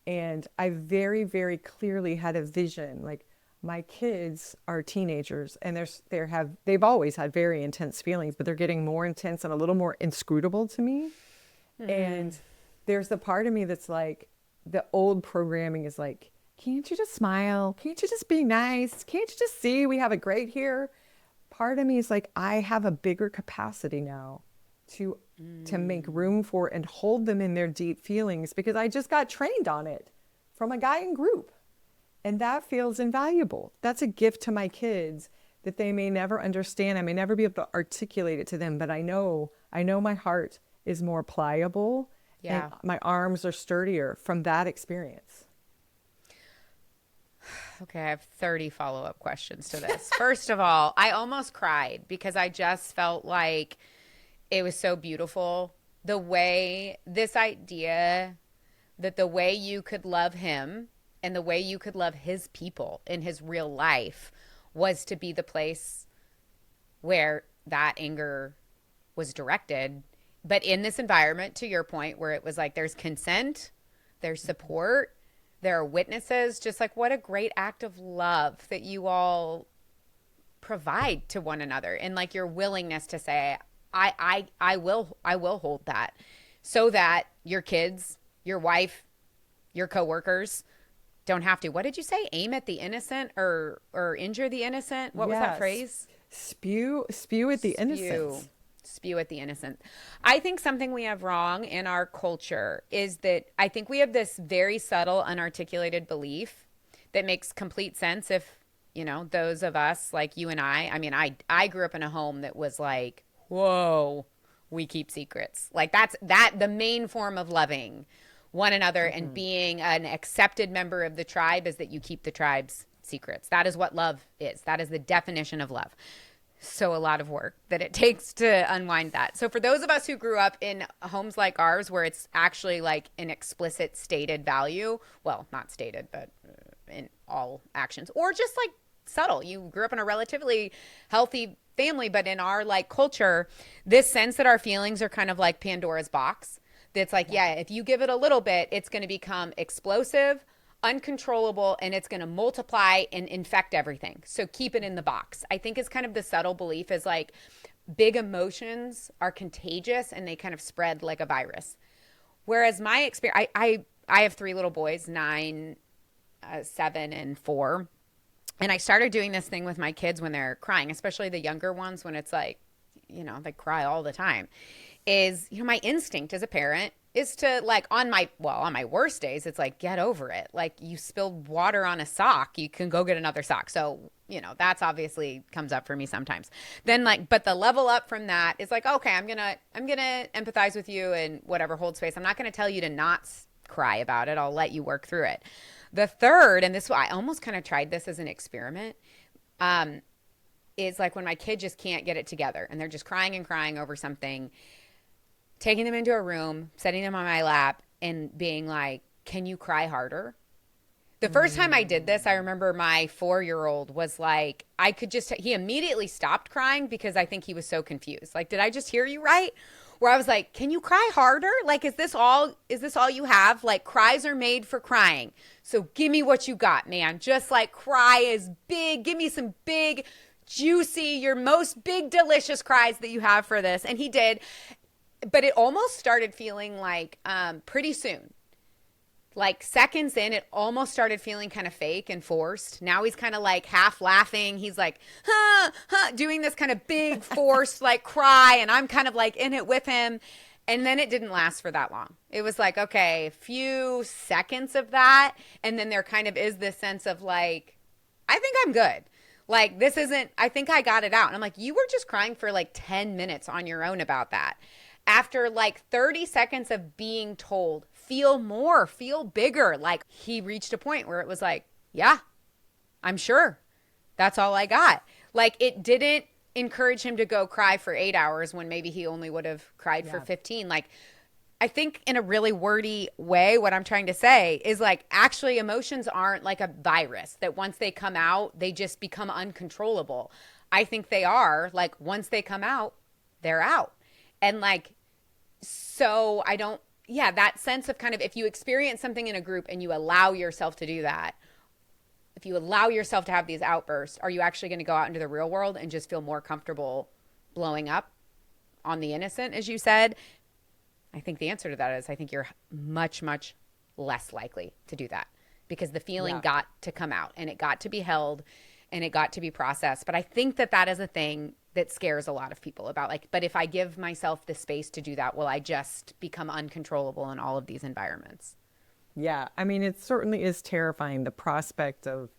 And I very, very clearly had a vision. Like, my kids are teenagers, and they've always had very intense feelings, but they're getting more intense and a little more inscrutable to me. And there's the part of me that's like, the old programming is like, can't you just smile? Can't you just be nice? Can't you just see we have it great here? Part of me is like, I have a bigger capacity now to make room for and hold them in their deep feelings, because I just got trained on it from a guy in group. And that feels invaluable. That's a gift to my kids that they may never understand. I may never be able to articulate it to them, but I know my heart is more pliable and my arms are sturdier from that experience. Okay, I have 30 follow-up questions to this. First of all, I almost cried because I just felt like it was so beautiful. This idea that the way you could love him and the way you could love his people in his real life was to be the place where that anger was directed. But in this environment, to your point, where it was like there's consent, there's support, there are witnesses, just like what a great act of love that you all provide to one another, and like your willingness to say, I will hold that, so that your kids, your wife, your coworkers don't have to. What did you say? Aim at the innocent or injure the innocent? What was that phrase? Spew at the innocent. Spew at the innocent. I think something we have wrong in our culture is that I think we have this very subtle, unarticulated belief that makes complete sense if, those of us like you and I mean, I grew up in a home that was like, whoa, we keep secrets. Like that's the main form of loving one another and being an accepted member of the tribe is that you keep the tribe's secrets. That is what love is. That is the definition of love. So a lot of work that it takes to unwind that. So for those of us who grew up in homes like ours, where it's actually like an explicit stated value, well, not stated, but in all actions, or just like subtle. You grew up in a relatively healthy family, but in our like culture, this sense that our feelings are kind of like Pandora's box. That's like, Yeah. yeah, if you give it a little bit, it's going to become explosive, uncontrollable, and it's going to multiply and infect everything. So keep it in the box. I think is kind of the subtle belief is like big emotions are contagious and they kind of spread like a virus. Whereas my experience, I have three little boys, 9, 7, and 4. And I started doing this thing with my kids when they're crying, especially the younger ones when it's like, they cry all the time. Is, my instinct as a parent is to like on my worst days, it's like, get over it. Like you spilled water on a sock, you can go get another sock. So, that's obviously comes up for me sometimes. Then like, but the level up from that is like, okay, I'm gonna empathize with you and whatever, hold space. I'm not gonna tell you to not cry about it. I'll let you work through it. The third, and this I almost kind of tried this as an experiment, is like when my kid just can't get it together and they're just crying and crying over something, taking them into a room, setting them on my lap, and being like, can you cry harder? The first time I did this, I remember my 4-year-old was like, he immediately stopped crying because I think he was so confused. Like, did I just hear you right? Where I was like, can you cry harder? Like, is this all you have? Like, cries are made for crying. So give me what you got, man. Just like cry is big. Give me some big, juicy, your most big, delicious cries that you have for this. And he did. But it almost started feeling like pretty soon. Like seconds in, it almost started feeling kind of fake and forced. Now he's kind of like half laughing. He's like, huh, huh, doing this kind of big forced like cry. And I'm kind of like in it with him. And then it didn't last for that long. It was like, okay, a few seconds of that. And then there kind of is this sense of like, I think I'm good. Like, this isn't, I think I got it out. And I'm like, you were just crying for like 10 minutes on your own about that. After like 30 seconds of being told, feel more, feel bigger, like he reached a point where it was like, yeah, I'm sure. That's all I got. Like it didn't encourage him to go cry for 8 hours when maybe he only would have cried for Yeah. 15. Like I think in a really wordy way, what I'm trying to say is like actually emotions aren't like a virus that once they come out, they just become uncontrollable. I think they are like once they come out, they're out. And like, so I don't, yeah, that sense of kind of if you experience something in a group and you allow yourself to do that, if you allow yourself to have these outbursts, are you actually going to go out into the real world and just feel more comfortable blowing up on the innocent, as you said? I think the answer to that is I think you're much, much less likely to do that because the feeling Yeah. got to come out and it got to be held and it got to be processed. But I think that that is a thing that scares a lot of people about like, but if I give myself the space to do that, will I just become uncontrollable in all of these environments? Yeah, I mean, it certainly is terrifying. The prospect of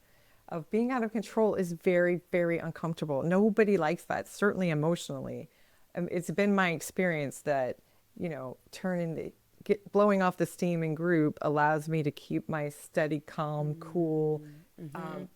being out of control is very, very uncomfortable. Nobody likes that, certainly emotionally. It's been my experience that, blowing off the steam in group allows me to keep my steady, calm, cool,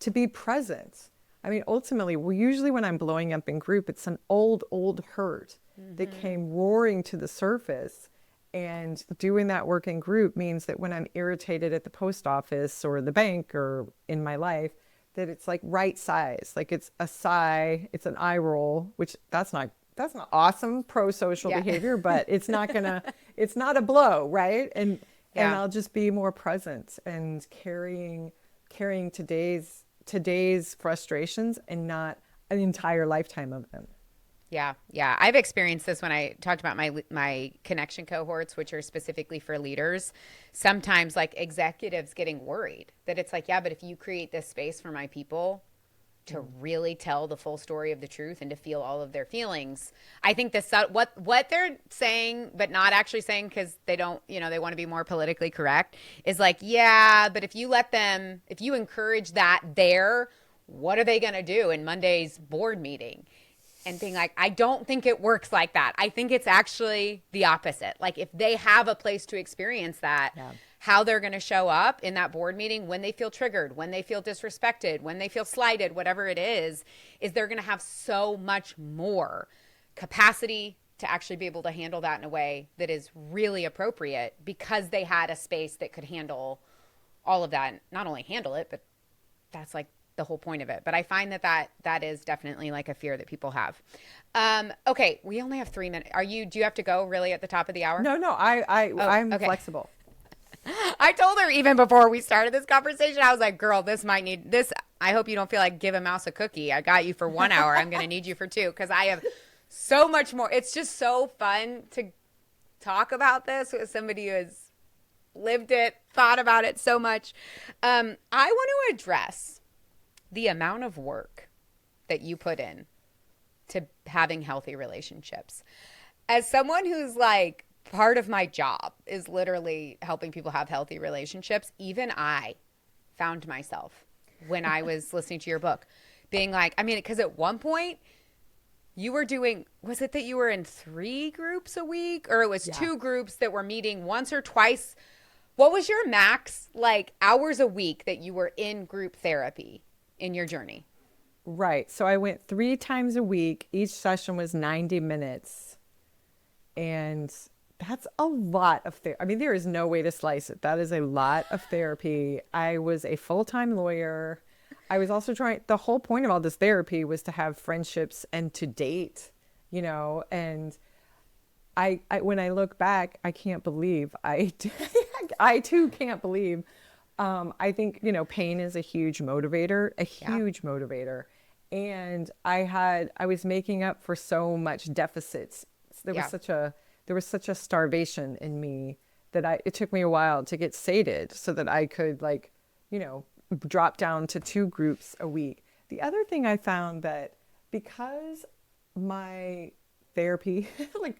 to be present. I mean, ultimately, well, usually when I'm blowing up in group, it's an old, old hurt that came roaring to the surface. And doing that work in group means that when I'm irritated at the post office or the bank or in my life, that it's like right size. Like it's a sigh, it's an eye roll, which that's not awesome pro-social Yeah. behavior, but it's not a blow, right? And Yeah. I'll just be more present and carrying today's frustrations and not an entire lifetime of them. Yeah, yeah. I've experienced this when I talked about my connection cohorts, which are specifically for leaders. Sometimes, like executives getting worried that it's like, yeah, but if you create this space for my people to really tell the full story of the truth and to feel all of their feelings, I think this what they're saying, but not actually saying because they don't, they want to be more politically correct, is like, yeah, but if you encourage that there, what are they going to do in Monday's board meeting? And being like, I don't think it works like that. I think it's actually the opposite. Like if they have a place to experience that, Yeah. how they're going to show up in that board meeting when they feel triggered, when they feel disrespected, when they feel slighted, whatever it is they're going to have so much more capacity to actually be able to handle that in a way that is really appropriate because they had a space that could handle all of that. Not only handle it, but that's like the whole point of it. But I find that is definitely like a fear that people have. Okay, we only have 3 minutes. Do you have to go really at the top of the hour? No, no, Oh, I'm okay. flexible. I told her even before we started this conversation, I was like, girl, this might need this. I hope you don't feel like give a mouse a cookie. I got you for 1 hour. I'm going to need you for two because I have so much more. It's just so fun to talk about this with somebody who has lived it, thought about it so much. I want to address the amount of work that you put in to having healthy relationships. As someone who's like, part of my job is literally helping people have healthy relationships, even I found myself when I was listening to your book being like, I mean, because at one point you were doing, was it that you were in 3 groups a week, or it was Yeah. 2 groups that were meeting once or twice? What was your max like hours a week that you were in group therapy in your journey? Right. So I went 3 times a week. Each session was 90 minutes. And that's a lot of therapy. I mean, there is no way to slice it. That is a lot of therapy. I was a full-time lawyer. I was also trying, the whole point of all this therapy was to have friendships and to date, and when I look back, I can't believe I too can't believe. I think, pain is a huge motivator, Yeah. And I was making up for so much deficits. Yeah. There was such a starvation in me that it took me a while to get sated so that I could drop down to 2 groups a week. The other thing I found that because my therapy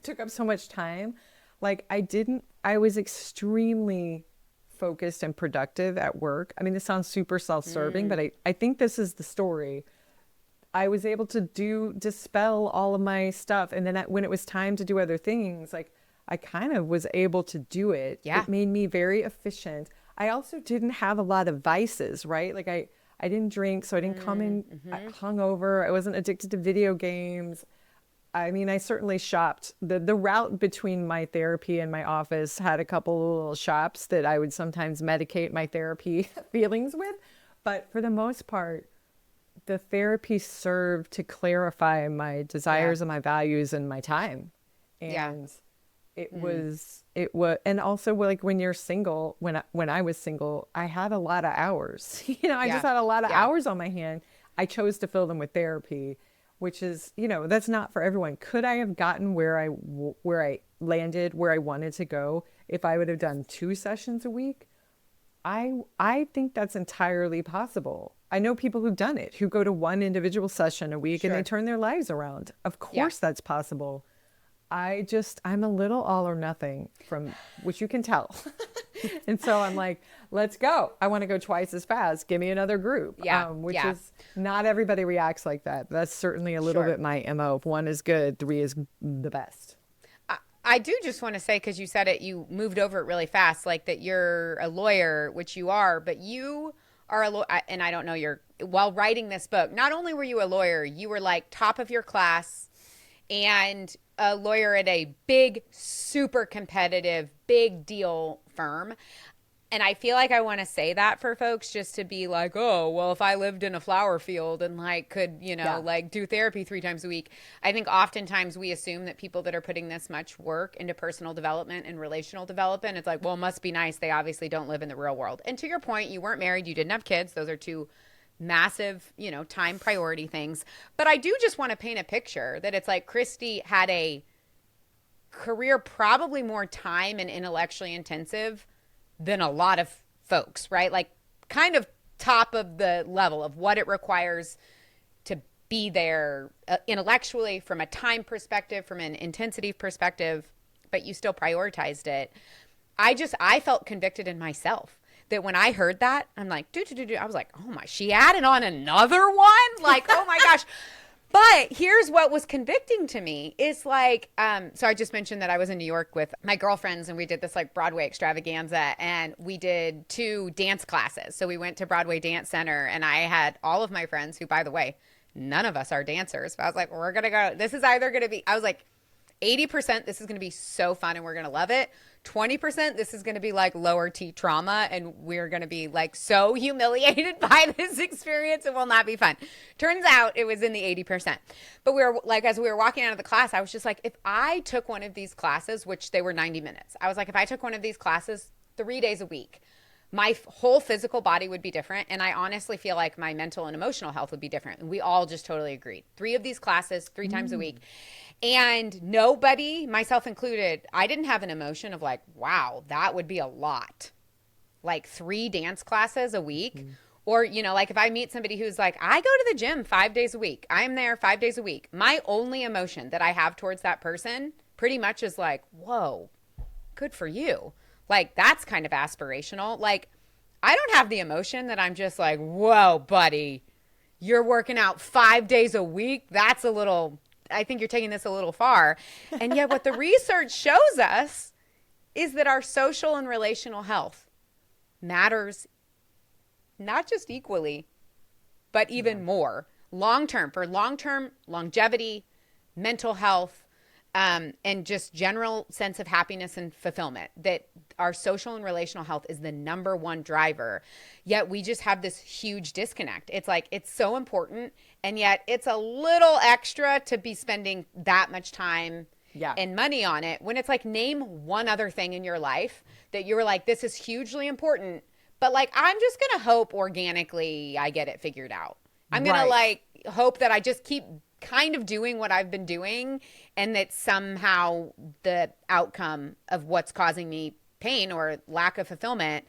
took up so much time, I was extremely focused and productive at work. I mean, this sounds super self-serving, but I think this is the story. I was able to dispel all of my stuff. And then when it was time to do other things, I kind of was able to do it. Yeah. It made me very efficient. I also didn't have a lot of vices, right? I didn't drink, so I didn't come in hungover. I wasn't addicted to video games. I mean, I certainly shopped. The route between my therapy and my office had a couple of little shops that I would sometimes medicate my therapy feelings with. But for the most part, the therapy served to clarify my desires and my values and my time. Yeah. And and also when you're single, when I was single, I had a lot of hours. I Yeah. just had a lot of Yeah. hours on my hand. I chose to fill them with therapy, which is, that's not for everyone. Could I have gotten where I landed, where I wanted to go if I would have done 2 sessions a week? I think that's entirely possible. I know people who've done it, who go to 1 individual session a week and they Sure. turn their lives around. Of Yeah. course that's possible. I'm a little all or nothing, from which you can tell. And so I'm like, let's go. I want to go twice as fast. Give me another group. Yeah. Which Yeah. is, not everybody reacts like that. That's certainly a little Sure. bit my MO. If 1 is good, 3 is the best. I do just want to say, because you said it, you moved over it really fast, like that you're a lawyer, which you are, but you are a lawyer. And I don't know, while writing this book, not only were you a lawyer, you were like top of your class and a lawyer at a big, super competitive, big deal firm. And I feel like I want to say that for folks, just to be like, oh, well, if I lived in a flower field and could, Yeah. do therapy 3 times a week. I think oftentimes we assume that people that are putting this much work into personal development and relational development, it's like, well, it must be nice. They obviously don't live in the real world. And to your point, you weren't married, you didn't have kids. Those are 2 massive, time priority things. But I do just want to paint a picture that it's like Christie had a career probably more time and intellectually intensive than a lot of folks, right? Like kind of top of the level of what it requires to be there intellectually, from a time perspective, from an intensity perspective, but you still prioritized it. I felt convicted in myself that when I heard that, I'm like, I was like, oh my, she added on another one? Like, oh my gosh. But here's what was convicting to me is like, so I just mentioned that I was in New York with my girlfriends and we did this like Broadway extravaganza and we did 2 dance classes. So we went to Broadway Dance Center and I had all of my friends who, by the way, none of us are dancers. But I was like, we're going to go. This is either going to be, I was like, 80% this is going to be so fun and we're going to love it. 20%, this is going to be like lower T trauma, and we're going to be like so humiliated by this experience, it will not be fun. Turns out it was in the 80%. But we were like, as we were walking out of the class, I was just like, if I took one of these classes, which they were 90 minutes, I was like, if I took one of these classes 3 days a week, my whole physical body would be different. And I honestly feel like my mental and emotional health would be different. And we all just totally agreed. 3 of these classes, 3 times a week. And nobody, myself included, I didn't have an emotion of like, wow, that would be a lot. Like 3 dance classes a week. Or, you know, like if I meet somebody who's like, I go to the gym 5 days a week. I'm there 5 days a week. My only emotion that I have towards that person pretty much is like, whoa, good for you. Like, that's kind of aspirational. Like, I don't have the emotion that I'm just like, whoa, buddy, you're working out 5 days a week. That's a little, I think you're taking this a little far. And yet what the research shows us is that our social and relational health matters not just equally, but even more long term, for long term longevity, mental health, and just general sense of happiness and fulfillment, that our social and relational health is the number one driver. Yet we just have this huge disconnect. It's like, it's so important, and yet it's a little extra to be spending that much time and money on it, when it's like, name one other thing in your life that you were like, this is hugely important, but like, I'm just going to hope organically I get it figured out. I'm going to like hope that I just keep kind of doing what I've been doing, and that somehow the outcome of what's causing me pain or lack of fulfillment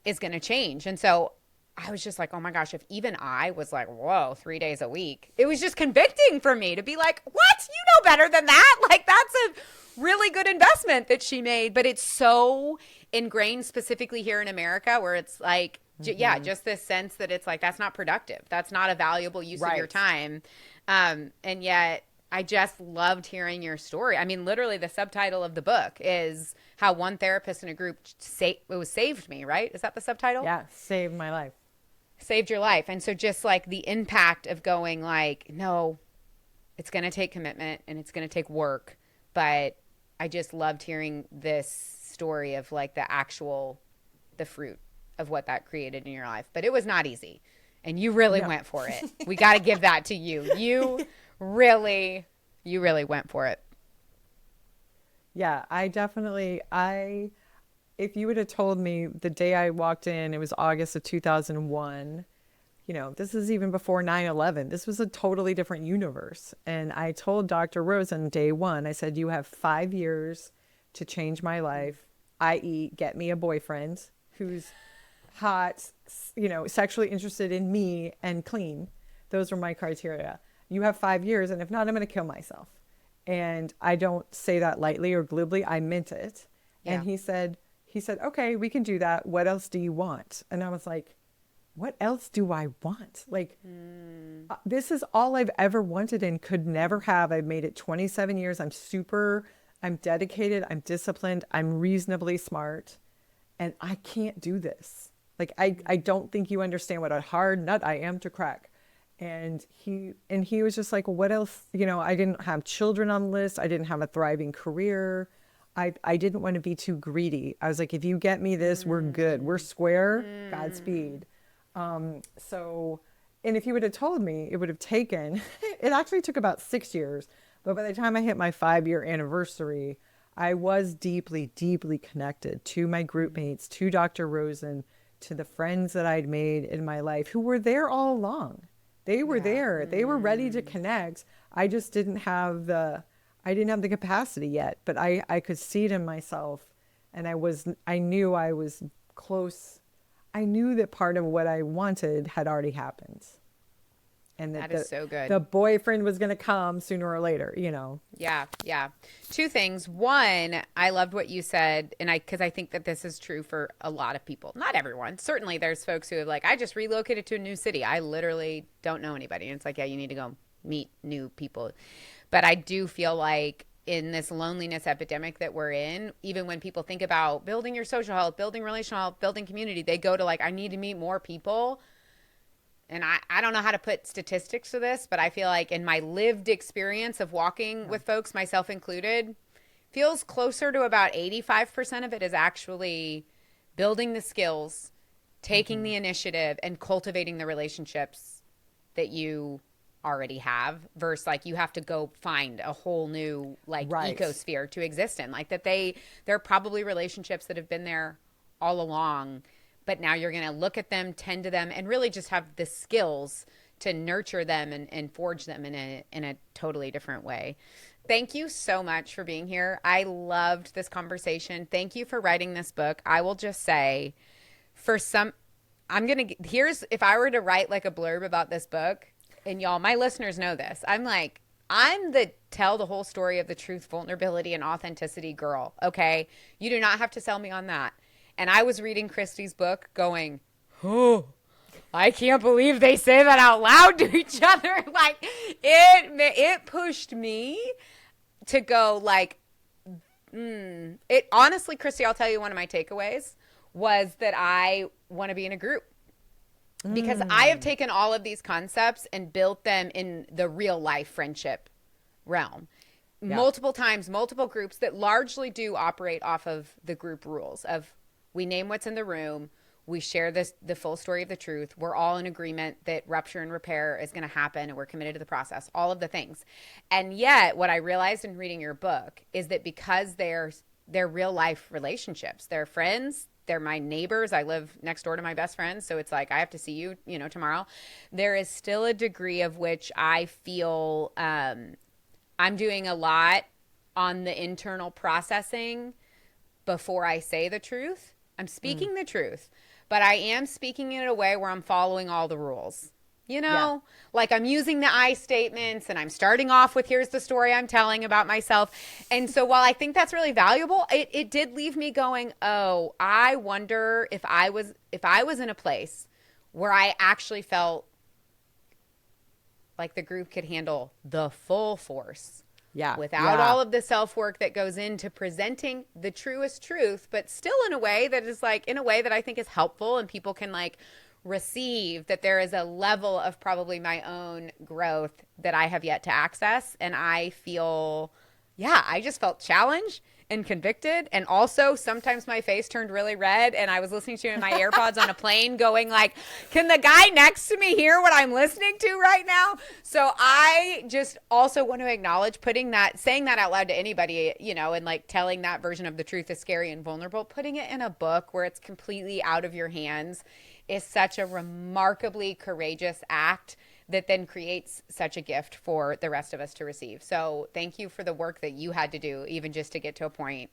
is going to change. And so I was just like, oh my gosh, if even I was like, whoa, 3 days a week, it was just convicting for me to be like, what? You know better than that. Like, that's a really good investment that she made. But it's so ingrained, specifically here in America, where it's like, just this sense that it's like, that's not productive. That's not a valuable use of your time. And yet I just loved hearing your story. I mean, literally the subtitle of the book is how one therapist in a group saved me, right? Is that the subtitle? Yeah, saved my life. Saved your life. And so just like the impact of going like, no, it's going to take commitment and it's going to take work. But I just loved hearing this story of like the fruit of what that created in your life. But it was not easy. And you really went for it. We got to give that to you. You really went for it. Yeah, if you would have told me the day I walked in, it was August of 2001, you know, this is even before 9/11. This was a totally different universe. And I told Dr. Rosen day one, I said, you have 5 years to change my life, i.e., get me a boyfriend who's hot, you know, sexually interested in me and clean. Those were my criteria. You have 5 years, and if not, I'm going to kill myself. And I don't say that lightly or glibly. I meant it. Yeah. And he said, okay, we can do that. What else do you want? And I was like, what else do I want? Like, this is all I've ever wanted and could never have. I've made it 27 years. I'm dedicated. I'm disciplined. I'm reasonably smart. And I can't do this. Like, I don't think you understand what a hard nut I am to crack. And he was just like, well, what else? You know, I didn't have children on the list. I didn't have a thriving career. I didn't want to be too greedy. I was like, if you get me this, we're good. We're square. Godspeed. So, and if you would have told me, it would have taken, it actually took about 6 years. But by the time I hit my 5-year anniversary, I was deeply, deeply connected to my group mates, to Dr. Rosen, to the friends that I'd made in my life who were there all along. They were there. They were ready to connect. I just didn't have the capacity yet, but I could see it in myself. And I knew I was close. I knew that part of what I wanted had already happened. And that is so good. The boyfriend was going to come sooner or later, you know? Yeah. Yeah. 2 things. One, I loved what you said. And because I think that this is true for a lot of people, not everyone. Certainly there's folks who have like, I just relocated to a new city. I literally don't know anybody. And it's like, yeah, you need to go meet new people. But I do feel like in this loneliness epidemic that we're in, even when people think about building your social health, building relational health, building community, they go to like, I need to meet more people. And I don't know how to put statistics to this, but I feel like in my lived experience of walking with folks, myself included, feels closer to about 85% of it is actually building the skills, taking the initiative, and cultivating the relationships that you already have versus like you have to go find a whole new like Right. ecosphere to exist in. Like that there are probably relationships that have been there all along, but now you're going to look at them, tend to them, and really just have the skills to nurture them and forge them in a totally different way. Thank you so much for being here. I loved this conversation. Thank you for writing this book. I will just say, for some, here's, if I were to write like a blurb about this book, and y'all, my listeners know this, I'm the tell the whole story of the truth, vulnerability, and authenticity girl. Okay. You do not have to sell me on that. And I was reading Christie's book going, oh, I can't believe they say that out loud to each other. Like it pushed me to go like, it honestly, Christy, I'll tell you one of my takeaways was that I want to be in a group because I have taken all of these concepts and built them in the real life friendship realm. Yeah. Multiple times, multiple groups that largely do operate off of the group rules of we name what's in the room. We share the full story of the truth. We're all in agreement that rupture and repair is going to happen and we're committed to the process, all of the things. And yet what I realized in reading your book is that because they're real life relationships, they're friends, they're my neighbors. I live next door to my best friends. So it's like, I have to see you, tomorrow. There is still a degree of which I feel I'm doing a lot on the internal processing before I say the truth. I'm speaking the truth, but I am speaking in a way where I'm following all the rules. Like I'm using the I statements and I'm starting off with here's the story I'm telling about myself. And so while I think that's really valuable, it did leave me going, oh, I wonder if I was in a place where I actually felt like the group could handle the full force. Yeah. Without all of the self-work that goes into presenting the truest truth, but still in a way that is like, in a way that I think is helpful and people can like receive, that there is a level of probably my own growth that I have yet to access. And I feel, I just felt challenged and convicted. And also sometimes my face turned really red and I was listening to it in my AirPods on a plane going like, can the guy next to me hear what I'm listening to right now? So I just also want to acknowledge saying that out loud to anybody, and like telling that version of the truth is scary and vulnerable, putting it in a book where it's completely out of your hands is such a remarkably courageous act that then creates such a gift for the rest of us to receive. So thank you for the work that you had to do, even just to get to a point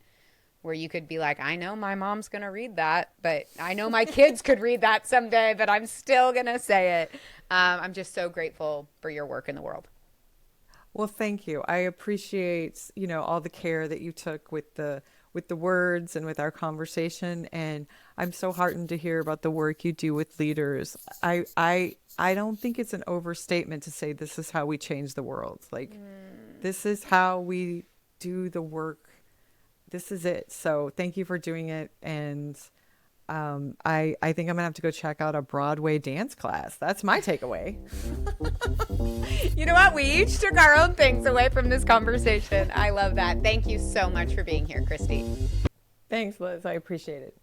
where you could be like, I know my mom's going to read that, but I know my kids could read that someday, but I'm still going to say it. I'm just so grateful for your work in the world. Well, thank you. I appreciate, all the care that you took with the words and with our conversation. And I'm so heartened to hear about the work you do with leaders. I don't think it's an overstatement to say this is how we change the world. Like, this is how we do the work. This is it. So thank you for doing it. And I think I'm gonna have to go check out a Broadway dance class. That's my takeaway. You know what? We each took our own things away from this conversation. I love that. Thank you so much for being here, Christy. Thanks, Liz. I appreciate it.